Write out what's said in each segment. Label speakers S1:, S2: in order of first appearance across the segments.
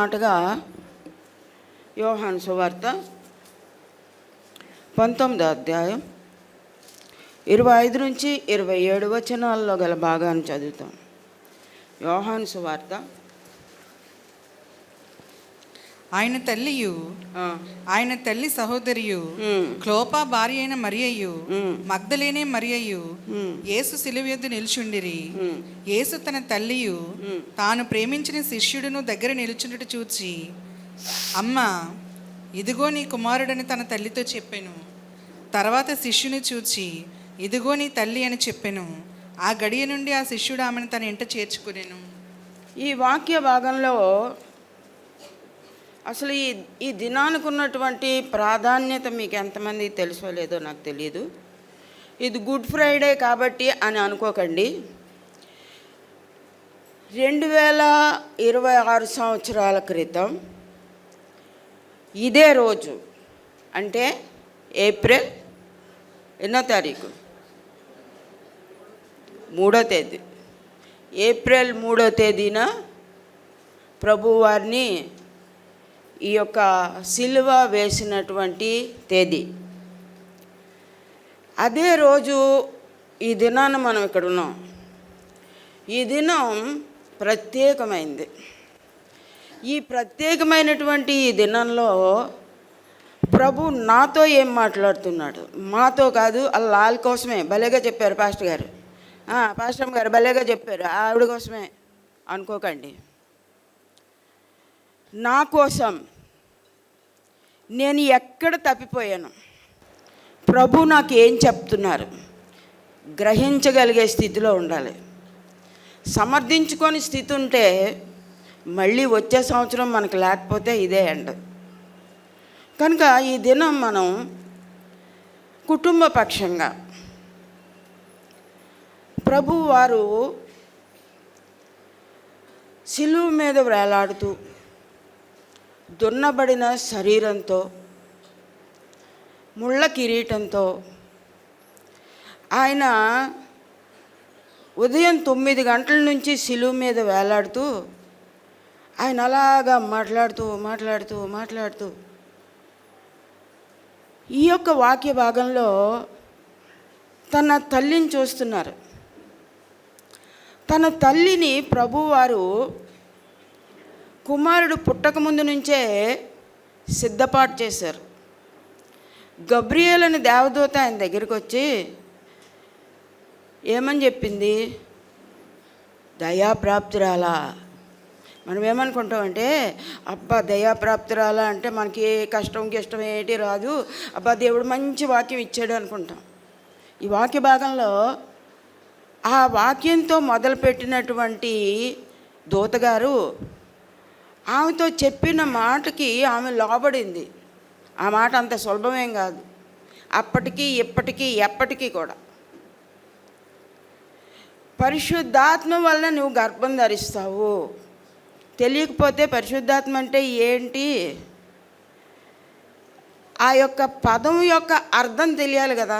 S1: మాటగా యోహాను సువార్త 19వ అధ్యాయం 25 నుంచి 27 వచనాల్లో గల భాగాన్ని చదువుతాం. యోహాను సువార్త.
S2: ఆయన తల్లి సహోదరియు క్లోపా భార్య అయిన మరియయు మగ్దలేనే మరియయు యేసు శిలువ యొద్ద నిలుచుండిరి. యేసు తన తల్లియు తాను ప్రేమించిన శిష్యుడును దగ్గర నిలుచుండుట చూచి, అమ్మా, ఇదిగో నీ కుమారుడని తన తల్లితో చెప్పెను. తర్వాత శిష్యుని చూచి, ఇదిగో నీ తల్లి అని చెప్పెను. ఆ గడియ నుండి ఆ శిష్యుడు ఆమెను తన ఇంట చేర్చుకునేను.
S1: ఈ వాక్య భాగంలో అసలు ఈ దినానికి ఉన్నటువంటి ప్రాధాన్యత మీకు ఎంతమందికి తెలుసో లేదో నాకు తెలియదు. ఇది గుడ్ ఫ్రైడే కాబట్టి అని అనుకోకండి. 2026 సంవత్సరాల క్రితం ఇదే రోజు, అంటే ఏప్రిల్ ఎన్నో తారీఖు, 3వ తేదీ, ఏప్రిల్ 3వ తేదీన ప్రభువారిని ఈ యొక్క సిలువ వేసినటువంటి తేదీ. అదే రోజు ఈ దినాన మనం ఇక్కడ ఉన్నాం. ఈ దినం ప్రత్యేకమైంది. ఈ ప్రత్యేకమైనటువంటి ఈ దినంలో ప్రభు నాతో ఏం మాట్లాడుతున్నాడు, మాతో కాదు, వాళ్ళ కోసమే. భలేగా చెప్పారు పాస్టర్ గారు, పాస్టర్ గారు భలేగా చెప్పారు, ఆవిడ కోసమే అనుకోకండి. నా కోసం, నేను ఎక్కడ తప్పిపోయాను, ప్రభు నాకు ఏం చెప్తున్నారు గ్రహించగలిగే స్థితిలో ఉండాలి. సమర్థించుకొని స్థితి ఉంటే మళ్ళీ వచ్చే సంవత్సరం మనకు లేకపోతే ఇదే ఎండ్. కనుక ఈ దినం మనం కుటుంబ పక్షంగా ప్రభు వారు సిలువ మీద వేలాడుతూ దున్నబడిన శరీరంతో, ముళ్ళ కిరీటంతో ఆయన ఉదయం 9 గంటల నుంచి సిలువ మీద వేలాడుతూ ఆయన అలాగా మాట్లాడుతూ ఈ యొక్క వాక్య భాగంలో తన తల్లిని చూస్తున్నారు. తన తల్లిని ప్రభువారు కుమారుడు పుట్టకముందు నుంచే సిద్ధపాటు చేశారు. గబ్రియేల్ అనే దేవదూత ఆయన దగ్గరికి వచ్చి ఏమని చెప్పింది, దయాప్రాప్తురాలా. మనం ఏమనుకుంటామంటే, అబ్బా దయాప్రాప్తురాలా అంటే మనకి కష్టం ఏంటి రాదు, అబ్బా దేవుడు మంచి వాక్యం ఇచ్చాడు అనుకుంటాం. ఈ వాక్య భాగంలో ఆ వాక్యంతో మొదలుపెట్టినటువంటి దూతగారు ఆమెతో చెప్పిన మాటకి ఆమె లోబడింది. ఆ మాట అంత సులభమేం కాదు. అప్పటికీ ఇప్పటికీ ఎప్పటికీ కూడా పరిశుద్ధాత్మ వలన నువ్వు గర్భం ధరిస్తావు. తెలియకపోతే పరిశుద్ధాత్మ అంటే ఏంటి, ఆ యొక్క పదం యొక్క అర్థం తెలియాలి కదా.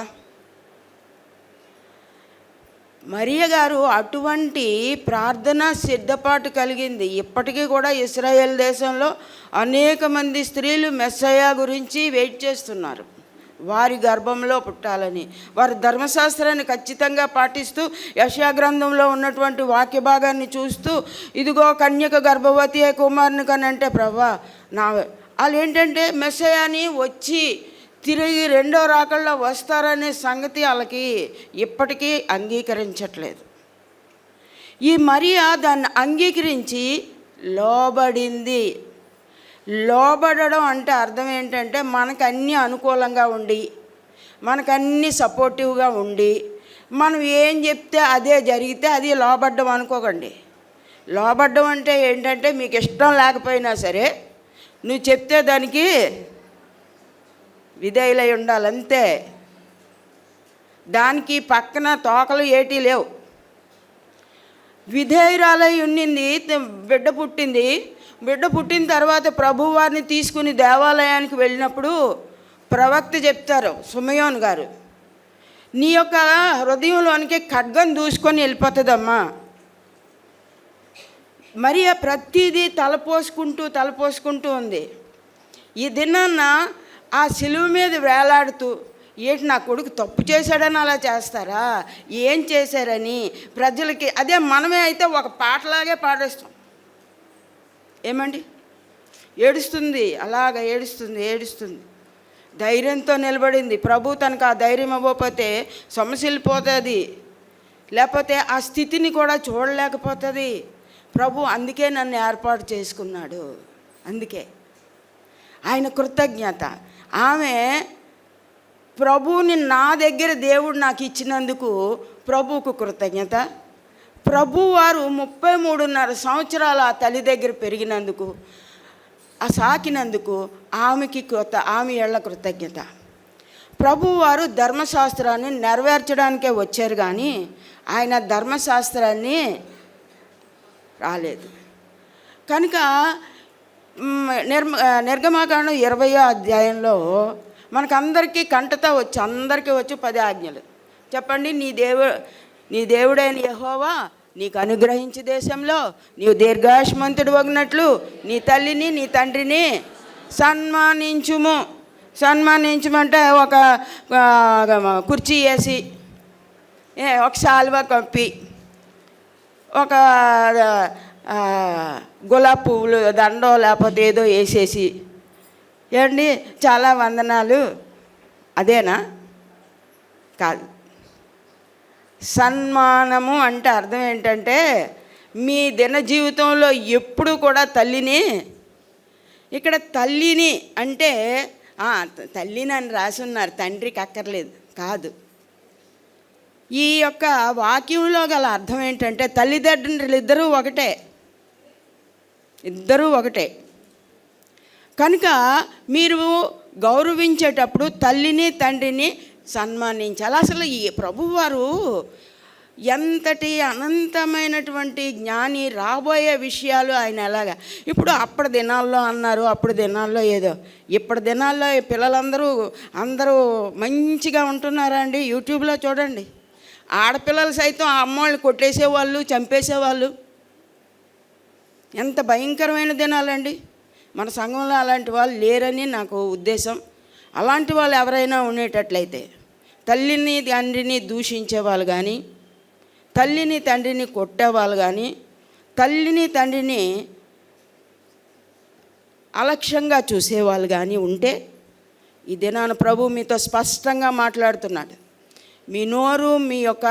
S1: మరియ గారు అటువంటి ప్రార్థన సిద్ధపాటు కలిగింది. ఇప్పటికీ కూడా ఇశ్రాయేల్ దేశంలో అనేక మంది స్త్రీలు మెస్సయ్య గురించి వెయిట్ చేస్తున్నారు, వారి గర్భంలో పుట్టాలని. వారి ధర్మశాస్త్రాన్ని ఖచ్చితంగా పాటిస్తూ యెషయా గ్రంథంలో ఉన్నటువంటి వాక్య భాగాన్ని చూస్తూ, ఇదిగో కన్యక గర్భవతి కుమారుని కనంటే ప్రభా వాళ్ళు ఏంటంటే మెస్సయ్యని వచ్చి తిరిగి రెండో రాకల్లో వస్తారనే సంగతి వాళ్ళకి ఇప్పటికీ అంగీకరించట్లేదు. ఈ మరియ దాన్ని అంగీకరించి లోబడింది. లోబడడం అంటే అర్థం ఏంటంటే మనకు అన్నీ అనుకూలంగా ఉండి, మనకన్నీ సపోర్టివ్గా ఉండి, మనం ఏం చెప్తే అదే జరిగితే అది లోబడ్డం అనుకోకండి. లోబడ్డం అంటే ఏంటంటే మీకు ఇష్టం లేకపోయినా సరే నువ్వు చెప్తే దానికి విధేయులై ఉండాలంతే. దానికి పక్కన తోకలు ఏటీ లేవు. విధేయురాలై ఉండింది. బిడ్డ పుట్టిన తర్వాత ప్రభువారిని తీసుకుని దేవాలయానికి వెళ్ళినప్పుడు ప్రవక్త చెప్తారు, సుమయోన్ గారు, నీ యొక్క హృదయంలోనికి ఖడ్గం దూసుకొని వెళ్ళిపోతుందమ్మా, మరియ ప్రతిదీ తలపోసుకుంటూ ఉంది. ఈ దినాన్న ఆ సిలువ మీద వేలాడుతూ, ఏంటి నా కొడుకు తప్పు చేశాడని అలా చేస్తారా, ఏం చేశారని ప్రజలకి, అదే మనమే అయితే ఒక పాటలాగే పాడేస్తాం. ఏమండి, ఏడుస్తుంది, అలాగ ఏడుస్తుంది. ధైర్యంతో నిలబడింది. ప్రభు తనకు ఆ ధైర్యం ఇవ్వకపోతే సొమ్మసిల్లిపోతుంది, లేకపోతే ఆ స్థితిని కూడా చూడలేకపోతుంది. ప్రభు అందుకే నన్ను ఏర్పాటు చేసుకున్నాడు. అందుకే ఆయన కృతజ్ఞత. ఆమె ప్రభువుని నా దగ్గర దేవుడు నాకు ఇచ్చినందుకు ప్రభువుకు కృతజ్ఞత. ప్రభువారు 33.5 సంవత్సరాలు ఆ తల్లి దగ్గర పెరిగినందుకు, ఆ సాకినందుకు ఆమె ఏళ్ల కృతజ్ఞత. ప్రభువారు ధర్మశాస్త్రాన్ని నెరవేర్చడానికే వచ్చారు, కానీ ఆయన ధర్మశాస్త్రాన్ని రాలేదు. కనుక నిర్గమాకాండం 20వ అధ్యాయంలో మనకందరికీ కంటతా అందరికీ వచ్చి 10 ఆజ్ఞలు. చెప్పండి. నీ దేవుడైన యెహోవా నీకు అనుగ్రహించే దేశంలో నీవు దీర్ఘాయుష్మంతుడు వగినట్లు నీ తల్లిని నీ తండ్రిని సన్మానించమంటే ఒక కుర్చీ వేసి, ఒక శాలువా కప్పి, ఒక గులాబీ పువ్వులు దండో లేకపోతే ఏదో వేసేసి, ఏమండి చాలా వందనాలు, అదేనా? కాదు. సన్మానము అంటే అర్థం ఏంటంటే, మీ దిన జీవితంలో ఎప్పుడు కూడా తల్లిని, ఇక్కడ తల్లిని అంటే తల్లిని అని రాసి ఉన్నారు, తండ్రికి అక్కర్లేదు, కాదు. ఈ యొక్క వాక్యంలో గల అర్థం ఏంటంటే, తల్లిదండ్రులు ఇద్దరూ ఒకటే. కనుక మీరు గౌరవించేటప్పుడు తల్లిని తండ్రిని సన్మానించాలి. అసలు ఈ ప్రభువారు ఎంతటి అనంతమైనటువంటి జ్ఞాని, రాబోయే విషయాలు ఆయన ఎలాగా. ఇప్పుడు అప్పటి దినాల్లో అన్నారు, అప్పుడు దినాల్లో ఏదో, ఇప్పటి దినాల్లో అందరూ మంచిగా ఉంటున్నారా అండి? యూట్యూబ్లో చూడండి, ఆడపిల్లలు సైతం ఆ అమ్మవాళ్ళు కొట్టేసేవాళ్ళు, చంపేసేవాళ్ళు. ఎంత భయంకరమైన దినాలండి. మన సంఘంలో అలాంటి వాళ్ళు లేరని నాకు ఉద్దేశం. అలాంటి వాళ్ళు ఎవరైనా ఉండేటట్లయితే, తల్లిని తండ్రిని దూషించేవాళ్ళు కానీ, తల్లిని తండ్రిని కొట్టేవాళ్ళు కానీ, తల్లిని తండ్రిని అలక్ష్యంగా చూసేవాళ్ళు కానీ ఉంటే, ఈ దినాన ప్రభు మీతో స్పష్టంగా మాట్లాడుతున్నాడు. మీ నోరు, మీ యొక్క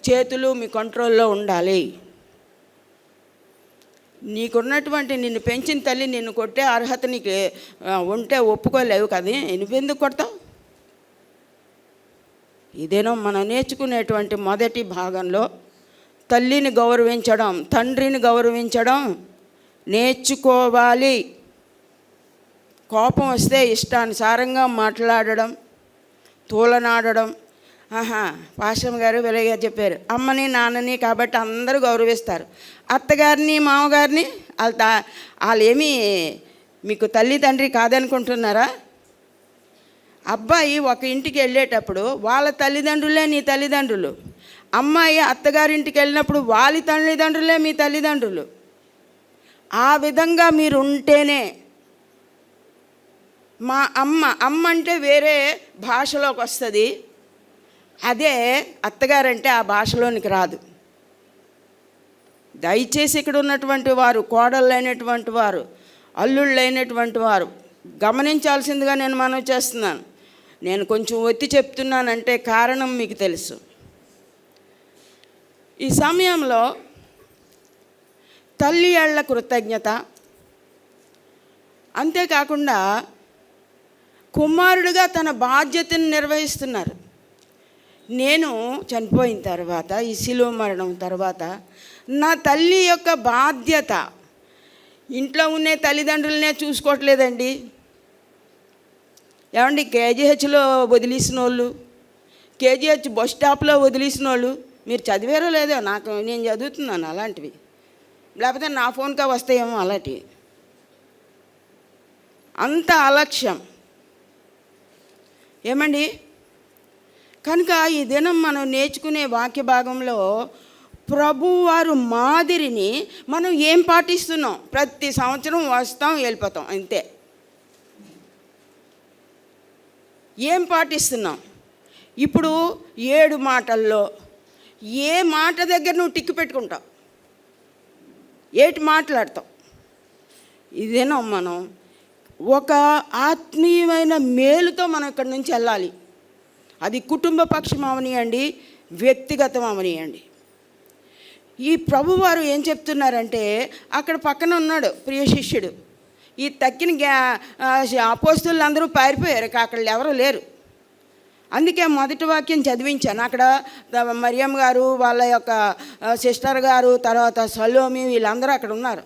S1: చేతులు మీ కంట్రోల్లో ఉండాలి. నీకున్నటువంటి నిన్ను పెంచిన తల్లి నిన్ను కొట్టే అర్హత నీకు ఉంటే ఒప్పుకోలేవు కదా, నువ్వెందుకు కొడతావు? ఇదేనో మనం నేర్చుకునేటువంటి మొదటి భాగంలో తల్లిని గౌరవించడం, తండ్రిని గౌరవించడం నేర్చుకోవాలి. కోపం వస్తే ఇష్టానుసారంగా మాట్లాడడం, తూలనాడడం. పాస్టర్ గారు వెలగా చెప్పారు, అమ్మని నాన్నని కాబట్టి అందరూ గౌరవిస్తారు. అత్తగారిని మామగారిని వాళ్ళేమీ మీకు తల్లి తండ్రి కాదనుకుంటున్నారా? అబ్బాయి ఒక ఇంటికి వెళ్ళేటప్పుడు వాళ్ళ తల్లిదండ్రులే నీ తల్లిదండ్రులు, అమ్మాయి అత్తగారింటికి వెళ్ళినప్పుడు వాళ్ళ తల్లిదండ్రులే మీ తల్లిదండ్రులు. ఆ విధంగా మీరు ఉంటేనే, మా అమ్మ అంటే వేరే భాషలోకి వస్తుంది, అదే అత్తగారంటే ఆ భాషలోనికి రాదు. దయచేసి ఇక్కడ ఉన్నటువంటి వారు, కోడళ్ళైనటువంటి వారు, అల్లుళ్ళైనటువంటి వారు గమనించాల్సిందిగా నేను మనవి చేస్తున్నాను. నేను కొంచెం ఒత్తి చెప్తున్నానంటే కారణం మీకు తెలుసు. ఈ సమయంలో తల్లి ఏళ్ల కృతజ్ఞత, అంతేకాకుండా కుమారుడిగా తన బాధ్యతను నిర్వహిస్తున్నారు. నేను చనిపోయిన తర్వాత, ఈ శిలువ మరణం తర్వాత, నా తల్లి యొక్క బాధ్యత, ఇంట్లో ఉండే తల్లిదండ్రులనే చూసుకోవట్లేదండి. ఏమండి, కేజీహెచ్లో వదిలేసిన వాళ్ళు, కేజీహెచ్ బస్ స్టాప్లో వదిలేసిన వాళ్ళు, మీరు చదివారో లేదో, నేను చదువుతున్నాను అలాంటివి, లేకపోతే నా ఫోన్గా వస్తాయేమో అలాంటివి. అంత అలక్ష్యం ఏమండి. కనుక ఈ దినం మనం నేర్చుకునే వాక్య భాగంలో ప్రభువారు మాదిరిని మనం ఏం పాటిస్తున్నాం? ప్రతి సంవత్సరం వస్తాం, వెళ్ళిపోతాం, అంతే. ఏం పాటిస్తున్నాం? ఇప్పుడు 7 మాటల్లో ఏ మాట దగ్గర నువ్వు టిక్కు పెట్టుకుంటావు? ఏటి మాట్లాడతావు? ఇదేనా మనం ఒక ఆత్మీయమైన మేలుతో మనం ఇక్కడి నుంచి వెళ్ళాలి. అది కుటుంబ పక్షం అవనియండి, వ్యక్తిగతం అవనియండి. ఈ ప్రభువారు ఏం చెప్తున్నారంటే, అక్కడ పక్కన ఉన్నాడు ప్రియ శిష్యుడు. ఈ తక్కిన అపోస్తలులు అందరూ పారిపోయారు, అక్కడ ఎవరు లేరు. అందుకే మొదటి వాక్యం చదివించాను. అక్కడ మరియమ్మ గారు, వాళ్ళ యొక్క సిస్టర్ గారు, తర్వాత సలోమి, వీళ్ళందరూ అక్కడ ఉన్నారు.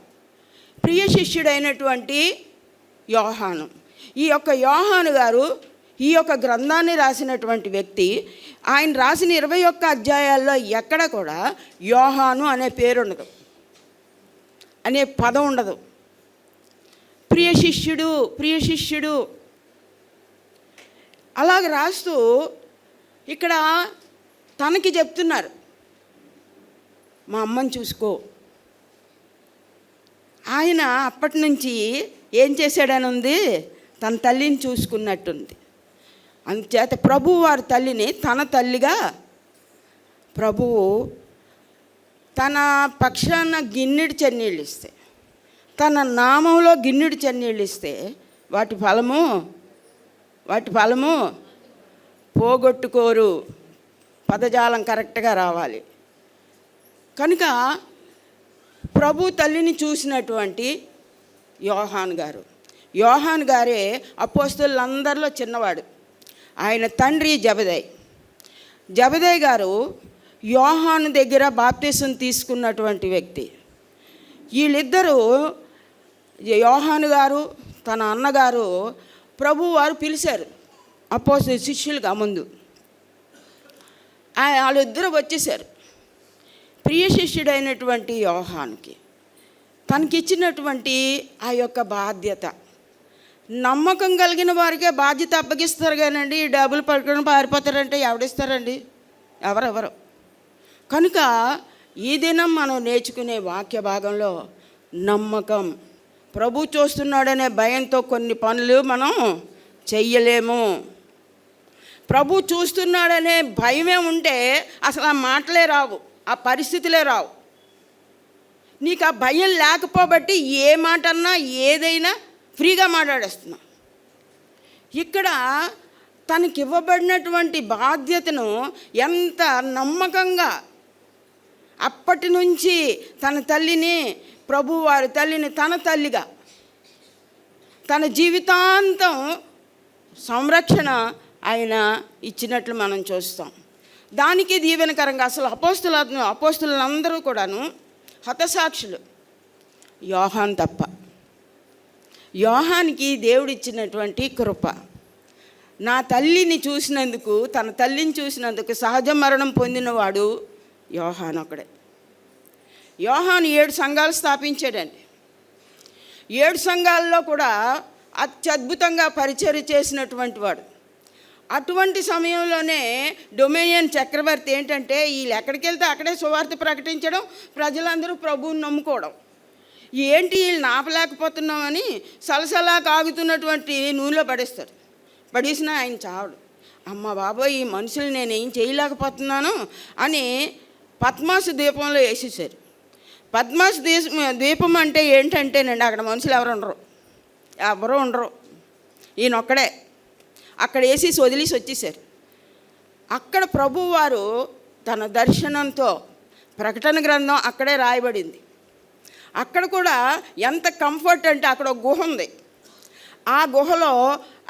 S1: ప్రియ శిష్యుడైనటువంటి యోహాను, ఈ యొక్క యోహాను గారు ఈ యొక్క గ్రంథాన్ని రాసినటువంటి వ్యక్తి. ఆయన రాసిన 21 అధ్యాయాల్లో ఎక్కడ కూడా యోహాను అనే పేరు ఉండదు, అనే పదం ఉండదు. ప్రియ శిష్యుడు, ప్రియ శిష్యుడు అలాగ రాస్తూ ఇక్కడ తనకి చెప్తున్నారు, మా అమ్మని చూసుకో. ఆయన అప్పటి నుంచి ఏం చేశాడని ఉంది, తన తల్లిని చూసుకున్నట్టుంది. అందుచేత ప్రభువు వారి తల్లిని తన తల్లిగా, ప్రభువు తన పక్షాన గిన్నెడు చన్నీళ్ళు ఇస్తే, తన నామంలో గిన్నెడు చన్నీళ్ళు ఇస్తే వాటి ఫలము పోగొట్టుకోరు. పదజాలం కరెక్ట్గా రావాలి. కనుక ప్రభు తల్లిని చూసినటువంటి యోహాను గారే అపోస్తలులందరిలో చిన్నవాడు. ఆయన తండ్రి జబెదయి గారు యోహాను దగ్గర బాప్తిసం తీసుకున్నటువంటి వ్యక్తి. వీళ్ళిద్దరూ, యోహాను గారు తన అన్నగారు, ప్రభు వారు పిలిచారు అపోస్తలు శిష్యులుగా. ముందు వాళ్ళిద్దరూ వచ్చేసారు. ప్రియ శిష్యుడైనటువంటి యోహానుకి తనకిచ్చినటువంటి ఆ యొక్క బాధ్యత, నమ్మకం కలిగిన వారికే బాధ్యత అప్పగిస్తారు. కానండి డబ్బులు పట్టుకొని పారిపోతారంటే ఎవడిస్తారండి? ఎవరెవరు? కనుక ఈ దినం మనం నేర్చుకునే వాక్య భాగంలో నమ్మకం. ప్రభు చూస్తున్నాడనే భయంతో కొన్ని పనులు మనం చెయ్యలేము. ప్రభు చూస్తున్నాడనే భయమే ఉంటే అసలు ఆ మాటలే రావు, ఆ పరిస్థితులే రావు. నీకు ఆ భయం లేకపోబట్టి ఏ మాట అన్నా ఏదైనా ఫ్రీగా మాట్లాడేస్తున్నావు. ఇక్కడ తనకి ఇవ్వబడినటువంటి బాధ్యతను ఎంత నమ్మకంగా అప్పటి నుంచి తన తల్లిని, ప్రభు వారి తల్లిని తన తల్లిగా, తన జీవితాంతం సంరక్షణ ఆయన ఇచ్చినట్లు మనం చూస్తాం. దానికి దీవెనకరంగా అసలు అపోస్తలులందరూ కూడాను హతసాక్షులు, యోహాను తప్ప. యోహానికి దేవుడిచ్చినటువంటి కృప, నా తల్లిని చూసినందుకు, తన తల్లిని చూసినందుకు సహజ మరణం పొందినవాడు యోహాను ఒకడే. యోహాను 7 సంఘాలు స్థాపించాడండి. 7 సంఘాల్లో కూడా అత్యద్భుతంగా పరిచర్య చేసినటువంటి వాడు. అటువంటి సమయంలోనే డొమినియన్ చక్రవర్తి ఏంటంటే, వీళ్ళు ఎక్కడికి వెళ్తే అక్కడే సువార్త ప్రకటించడం, ప్రజలందరూ ప్రభువుని నమ్ముకోవడం. ఏంటి వీళ్ళు నాపలేకపోతున్నామని సలసలా కాగుతున్నటువంటి నూనెలో పడేస్తారు. పడేసినా ఆయన చావడు. అమ్మ బాబోయ్, ఈ మనుషులు నేనేం చేయలేకపోతున్నాను అని పద్మాసు ద్వీపంలో వేసేసారు. పద్మాసు ద్వీపం అంటే ఏంటంటేనండి, అక్కడ మనుషులు ఎవరు ఉండరు, ఈయన ఒక్కడే. అక్కడ వేసేసి వదిలేసి వచ్చేసారు. అక్కడ ప్రభువారు తన దర్శనంతో, ప్రకటన గ్రంథం అక్కడే రాయబడింది. అక్కడ కూడా ఎంత కంఫర్ట్ అంటే, అక్కడ ఒక గుహ ఉంది. ఆ గుహలో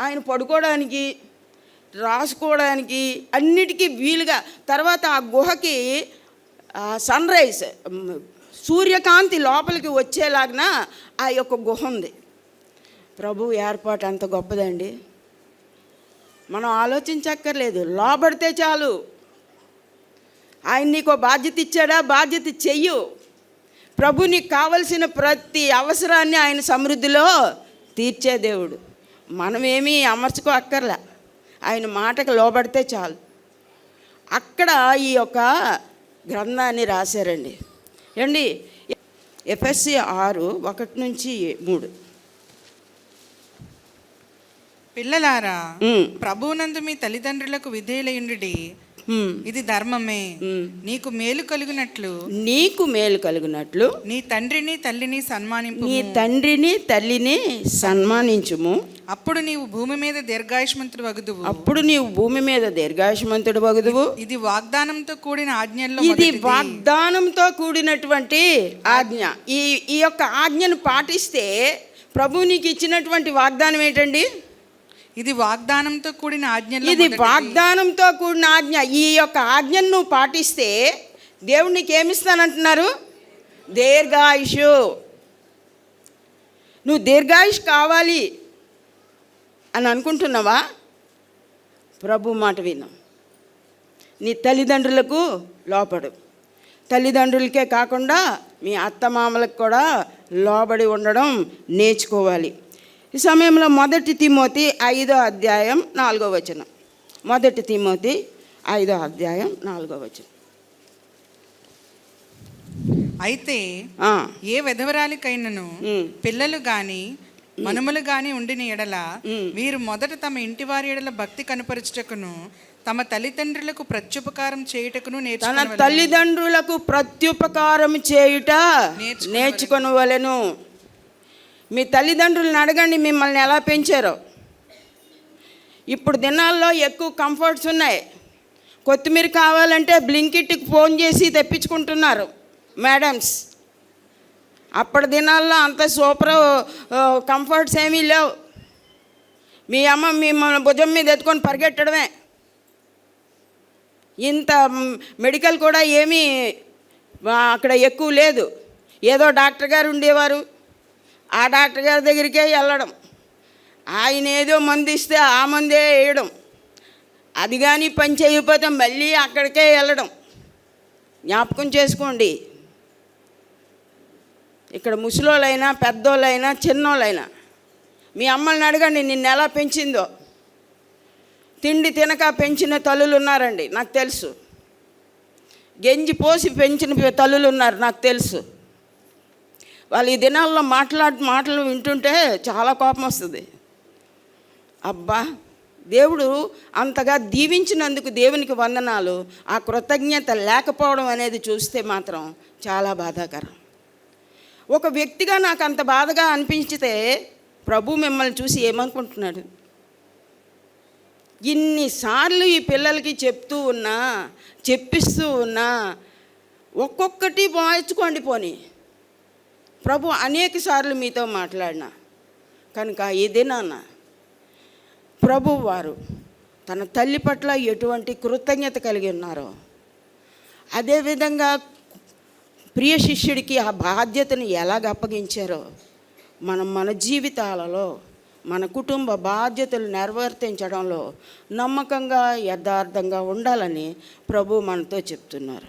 S1: ఆయన పడుకోవడానికి, రాసుకోవడానికి అన్నిటికీ వీలుగా. తర్వాత ఆ గుహకి సన్ రైజ్, సూర్యకాంతి లోపలికి వచ్చేలాగిన ఆ యొక్క గుహ ఉంది. ప్రభు ఏర్పాటు అంత గొప్పదండి. మనం ఆలోచించక్కర్లేదు, లోబడితే చాలు. ఆయన నీకు బాధ్యత ఇచ్చాడా, బాధ్యత చెయ్యు. ప్రభు నీకు కావలసిన ప్రతి అవసరాన్ని ఆయన సమృద్ధిలో తీర్చే దేవుడు. మనమేమీ అమర్చుకో అక్కర్లే, ఆయన మాటకు లోబడితే చాలు. అక్కడ ఈ యొక్క గ్రంథాన్ని రాశారండి. ఏమండి, ఎఫెసీ 6:1-3.
S2: పిల్లలారా, ప్రభువునందు మీ తల్లిదండ్రులకు విధేయులయుండుడి, ఇది ధర్మమే. నీకు మేలు కలుగునట్లు నీ తండ్రిని తల్లిని
S1: సన్మానించుము.
S2: అప్పుడు నీవు భూమి మీద దీర్ఘాయుష్మంతుడు వగుదువు. ఇది వాగ్దానంతో కూడిన ఆజ్ఞల్లో
S1: ఇది వాగ్దానంతో కూడినటువంటి ఆజ్ఞ. ఈ యొక్క ఆజ్ఞను పాటిస్తే ప్రభు నీకు ఇచ్చినటువంటి వాగ్దానం ఏంటండి?
S2: ఇది వాగ్దానంతో కూడిన ఆజ్ఞ.
S1: ఈ యొక్క ఆజ్ఞను నువ్వు పాటిస్తే దేవుడు నీకు ఏమిస్తానంటున్నారు? దీర్ఘాయుషు. నువ్వు దీర్ఘాయుష్ కావాలి అని అనుకుంటున్నావా? ప్రభు మాట విను. నీ తల్లిదండ్రులకు లోబడు. తల్లిదండ్రులకే కాకుండా మీ అత్తమామలకు కూడా లోబడి ఉండడం నేర్చుకోవాలి. ఈ సమయంలో 1 తిమోతి 5:4. 1 తిమోతి 5:4.
S2: అయితే ఏ విధవరాలికైనను పిల్లలు గాని మనుమలు గాని ఉండిన ఎడల వీరు మొదట తమ ఇంటి వారి ఎడల భక్తి కనపరచుటకును తమ తల్లిదండ్రులకు ప్రత్యుపకారం చేయుటకును
S1: నేర్చుకొనవలెను. మీ తల్లిదండ్రులను అడగండి మిమ్మల్ని ఎలా పెంచారో. ఇప్పుడు దినాల్లో ఎక్కువ కంఫర్ట్స్ ఉన్నాయి. కొత్తిమీర కావాలంటే బ్లింకిట్కి ఫోన్ చేసి తెప్పించుకుంటున్నారు మేడమ్స్. అప్పటి దినాల్లో అంత సూపర్ కంఫర్ట్స్ ఏమీ లేవు. మీ అమ్మ మిమ్మల్ని భుజం మీద ఎత్తుకొని పరిగెట్టడమే. ఇంత మెడికల్ కూడా ఏమీ అక్కడ ఎక్కువ లేదు. ఏదో డాక్టర్ గారు ఉండేవారు, ఆ డాక్టర్ గారి దగ్గరికే వెళ్ళడం. ఆయన ఏదో మందు ఇస్తే ఆ మందే వేయడం. అది కానీ పని చేయకపోతే మళ్ళీ అక్కడికే వెళ్ళడం. జ్ఞాపకం చేసుకోండి. ఇక్కడ ముసలోళ్ళైనా పెద్దోళ్ళైనా చిన్నోళ్ళైనా మీ అమ్మల్ని అడగండి నిన్ను ఎలా పెంచిందో. తిండి తినక పెంచిన తల్లులు ఉన్నారండి, నాకు తెలుసు. గెంజి పోసి పెంచిన తల్లులు ఉన్నారు, నాకు తెలుసు. వాళ్ళు ఈ దినాల్లో మాటలు వింటుంటే చాలా కోపం వస్తుంది. అబ్బా, దేవుడు అంతగా దీవించినందుకు దేవునికి వందనాలు. ఆ కృతజ్ఞత లేకపోవడం అనేది చూస్తే మాత్రం చాలా బాధాకరం. ఒక వ్యక్తిగా నాకు అంత బాధగా అనిపించితే ప్రభు మిమ్మల్ని చూసి ఏమనుకుంటున్నాడు? ఇన్నిసార్లు ఈ పిల్లలకి చెప్పిస్తూ ఉన్నా ఒక్కొక్కటి మార్చుకోండి. పోనీ ప్రభు అనేక సార్లు మీతో మాట్లాడినా కనుక ఈ దినాన ప్రభు వారు తన తల్లి పట్ల ఎటువంటి కృతజ్ఞత కలిగి ఉన్నారో అదేవిధంగా ప్రియ శిష్యుడికి ఆ బాధ్యతను ఎలాగ అప్పగించారో మన జీవితాలలో మన కుటుంబ బాధ్యతలు నెరవేర్తించడంలో నమ్మకంగా యథార్థంగా ఉండాలని ప్రభు మనతో చెప్తున్నారు.